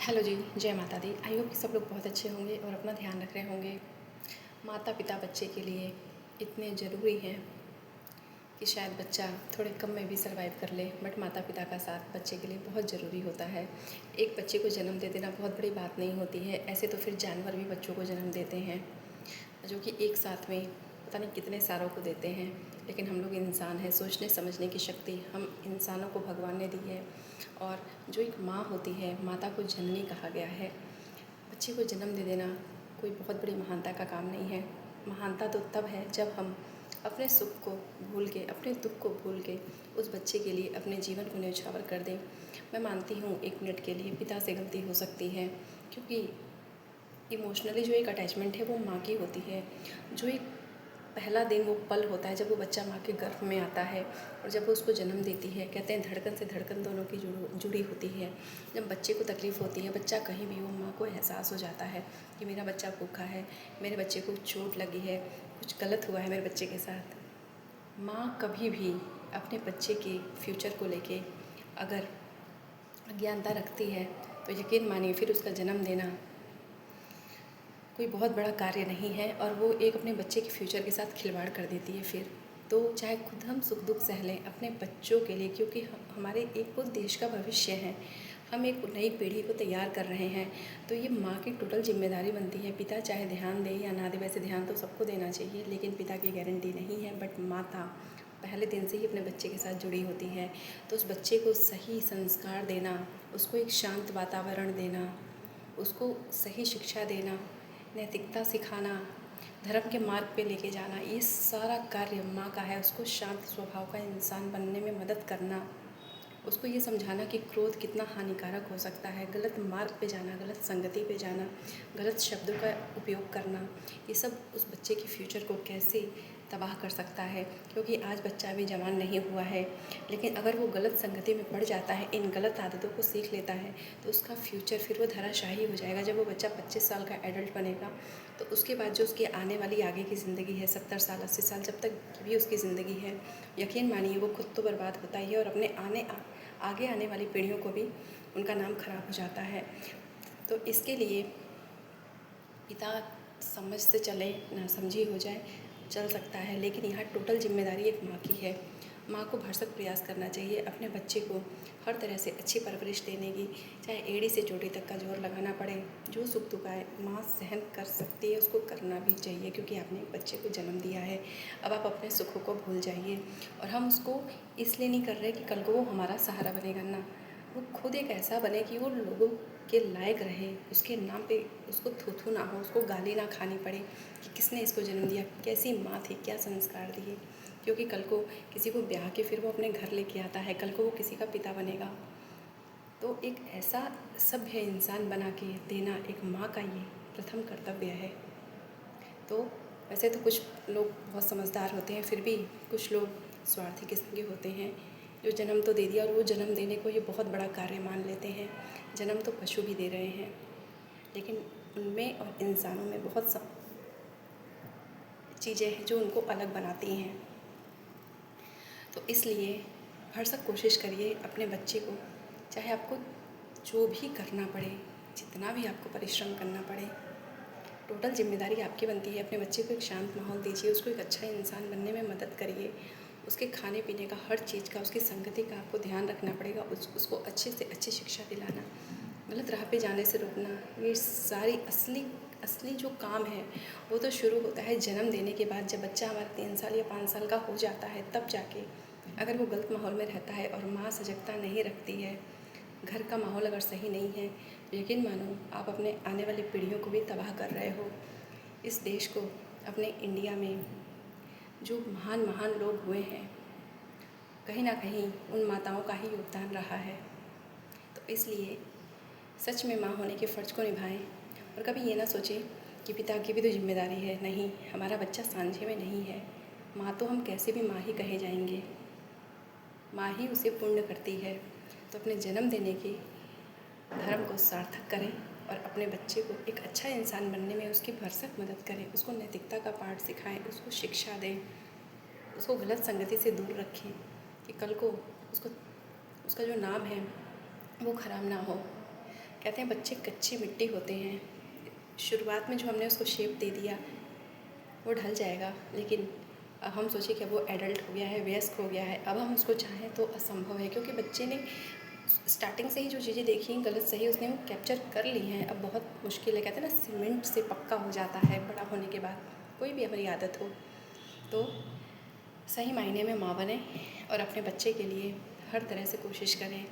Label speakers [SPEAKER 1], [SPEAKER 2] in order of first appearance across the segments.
[SPEAKER 1] Hello जी, जय माता दी। I hope कि सब लोग बहुत अच्छे होंगे और अपना ध्यान रख रहे होंगे। माता पिता बच्चे के लिए इतने ज़रूरी हैं कि शायद बच्चा थोड़े कम में भी सर्वाइव कर ले, बट माता पिता का साथ बच्चे के लिए बहुत ज़रूरी होता है। एक बच्चे को जन्म दे देना बहुत बड़ी बात नहीं होती है। ऐसे तो फिर जानवर भी बच्चों को जन्म देते हैं, जो कि एक साथ में पता नहीं कितने सारों को देते हैं। लेकिन हम लोग इंसान हैं, सोचने समझने की शक्ति हम इंसानों को भगवान ने दी है। और जो एक माँ होती है, माता को जननी कहा गया है। बच्चे को जन्म दे देना कोई बहुत बड़ी महानता का काम नहीं है। महानता तो तब है जब हम अपने सुख को भूल के, अपने दुख को भूल के उस बच्चे के लिए अपने जीवन को न्यौछावर कर दें। मैं मानती हूँ एक मिनट के लिए पिता से गलती हो सकती है, क्योंकि इमोशनली जो एक अटैचमेंट है वो माँ की होती है। जो एक पहला दिन, वो पल होता है जब वो बच्चा माँ के गर्भ में आता है और जब वो उसको जन्म देती है। कहते हैं धड़कन से धड़कन दोनों की जुड़ी होती है। जब बच्चे को तकलीफ़ होती है, बच्चा कहीं भी हो, माँ को एहसास हो जाता है कि मेरा बच्चा भूखा है, मेरे बच्चे को चोट लगी है, कुछ गलत हुआ है मेरे बच्चे के साथ। माँ कभी भी अपने बच्चे के फ्यूचर को लेके अगर अज्ञानता रखती है तो यकीन मानिए फिर उसका जन्म देना कोई बहुत बड़ा कार्य नहीं है, और वो एक अपने बच्चे के फ्यूचर के साथ खिलवाड़ कर देती है। फिर तो चाहे खुद हम सुख दुख सह लें अपने बच्चों के लिए, क्योंकि हमारे एक वो देश का भविष्य है। हम एक नई पीढ़ी को तैयार कर रहे हैं, तो ये माँ की टोटल जिम्मेदारी बनती है। पिता चाहे ध्यान दे या ना दे, वैसे ध्यान तो सबको देना चाहिए, लेकिन पिता की गारंटी नहीं है। बट माता पहले दिन से ही अपने बच्चे के साथ जुड़ी होती है, तो उस बच्चे को सही संस्कार देना, उसको एक शांत वातावरण देना, उसको सही शिक्षा देना, नैतिकता सिखाना, धर्म के मार्ग पे लेके जाना, ये सारा कार्य माँ का है। उसको शांत स्वभाव का इंसान बनने में मदद करना, उसको ये समझाना कि क्रोध कितना हानिकारक हो सकता है, गलत मार्ग पे जाना, गलत संगति पे जाना, गलत शब्दों का उपयोग करना, ये सब उस बच्चे के फ्यूचर को कैसे तबाह कर सकता है। क्योंकि आज बच्चा अभी जवान नहीं हुआ है, लेकिन अगर वो गलत संगति में पड़ जाता है, इन गलत आदतों को सीख लेता है, तो उसका फ्यूचर फिर वो धराशायी हो जाएगा। जब वो बच्चा 25 साल का एडल्ट बनेगा, तो उसके बाद जो उसकी आने वाली आगे की ज़िंदगी है, 70 साल 80 साल जब तक भी उसकी ज़िंदगी है, यकीन मानिए वो खुद तो बर्बाद होता ही है, और अपने आगे आने वाली पीढ़ियों को भी उनका नाम खराब हो जाता है। तो इसके लिए पिता समझ से चले, ना समझी हो जाए, चल सकता है, लेकिन यहाँ टोटल जिम्मेदारी एक माँ की है। माँ को भरसक प्रयास करना चाहिए अपने बच्चे को हर तरह से अच्छी परवरिश देने की। चाहे एड़ी से चोटी तक का जोर लगाना पड़े, जो सुख दुख आए माँ सहन कर सकती है, उसको करना भी चाहिए, क्योंकि आपने एक बच्चे को जन्म दिया है। अब आप अपने सुखों को भूल जाइए। और हम उसको इसलिए नहीं कर रहे कि कल को वो हमारा सहारा बनेगा, ना, वो खुद एक ऐसा बने कि वो लोगों के लायक रहे, उसके नाम पे उसको थू ना हो, उसको गाली ना खानी पड़े कि किसने इसको जन्म दिया, कैसी माँ थी, क्या संस्कार दिए। क्योंकि कल को किसी को ब्याह के फिर वो अपने घर लेके आता है, कल को वो किसी का पिता बनेगा। तो एक ऐसा सभ्य इंसान बना के देना एक माँ का ये प्रथम कर्तव्य है। तो वैसे तो कुछ लोग बहुत समझदार होते हैं, फिर भी कुछ लोग स्वार्थी किस्म के होते हैं, जो जन्म तो दे दिया और वो जन्म देने को ये बहुत बड़ा कार्य मान लेते हैं। जन्म तो पशु भी दे रहे हैं, लेकिन उनमें और इंसानों में बहुत सब चीज़ें हैं जो उनको अलग बनाती हैं। तो इसलिए भरसक कोशिश करिए अपने बच्चे को, चाहे आपको जो भी करना पड़े, जितना भी आपको परिश्रम करना पड़े, टोटल जिम्मेदारी आपकी बनती है। अपने बच्चे को एक शांत माहौल दीजिए, उसको एक अच्छा इंसान बनने में मदद करिए। उसके खाने पीने का, हर चीज़ का, उसकी संगति का आपको ध्यान रखना पड़ेगा। उसको अच्छे से अच्छी शिक्षा दिलाना, गलत राह पे जाने से रोकना, ये सारी असली जो काम है वो तो शुरू होता है जन्म देने के बाद। जब बच्चा हमारा 3 साल या 5 साल का हो जाता है, तब जाके अगर वो गलत माहौल में रहता है और माँ सजगता नहीं रखती है, घर का माहौल अगर सही नहीं है, तो यकीन मानो आप अपने आने वाली पीढ़ियों को भी तबाह कर रहे हो। इस देश को, अपने इंडिया में जो महान महान लोग हुए हैं, कहीं ना कहीं उन माताओं का ही योगदान रहा है। तो इसलिए सच में माँ होने के फ़र्ज़ को निभाएं, और कभी ये ना सोचें कि पिता की भी तो जिम्मेदारी है। नहीं, हमारा बच्चा सांझे में नहीं है, माँ तो हम कैसे भी माँ ही कहे जाएंगे, माँ ही उसे पूर्ण करती है। तो अपने जन्म देने के धर्म को सार्थक करें और अपने बच्चे को एक अच्छा इंसान बनने में उसकी भरसक मदद करें। उसको नैतिकता का पाठ सिखाएं, उसको शिक्षा दें, उसको गलत संगति से दूर रखें कि कल को उसका जो नाम है वो ख़राब ना हो। कहते हैं बच्चे कच्ची मिट्टी होते हैं, शुरुआत में जो हमने उसको शेप दे दिया वो ढल जाएगा, लेकिन अब हम सोचिए कि अब वो एडल्ट हो गया है, वयस्क हो गया है, अब हम उसको चाहें तो असंभव है, क्योंकि बच्चे ने स्टार्टिंग से ही जो चीज़ें देखी गलत सही उसने वो कैप्चर कर ली हैं। अब बहुत मुश्किल है, कहते हैं ना सीमेंट से पक्का हो जाता है बड़ा होने के बाद, कोई भी हमारी आदत हो तो सही मायने में माँ बने और अपने बच्चे के लिए हर तरह से कोशिश करें,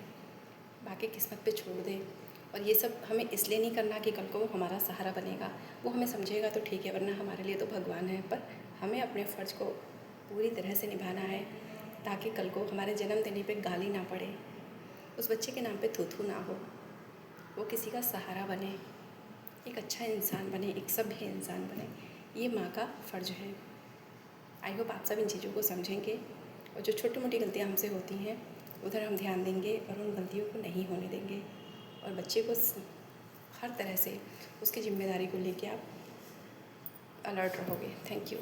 [SPEAKER 1] बाकी किस्मत पे छोड़ दें। और ये सब हमें इसलिए नहीं करना कि कल को वो हमारा सहारा बनेगा, वो हमें समझेगा तो ठीक है, वरना हमारे लिए तो भगवान है। पर हमें अपने फ़र्ज़ को पूरी तरह से निभाना है ताकि कल को हमारे जन्म देने पे गाली ना पड़े, उस बच्चे के नाम पे थू-थू ना हो, वो किसी का सहारा बने, एक अच्छा इंसान बने, एक सभ्य इंसान बने। ये माँ का फ़र्ज़ है। आई होप आप सब इन चीज़ों को समझेंगे और जो छोटी मोटी गलतियाँ हमसे होती हैं उधर हम ध्यान देंगे और उन गलतियों को नहीं होने देंगे, और बच्चे को हर तरह से उसकी ज़िम्मेदारी को लेके आप अलर्ट रहोगे। Thank you.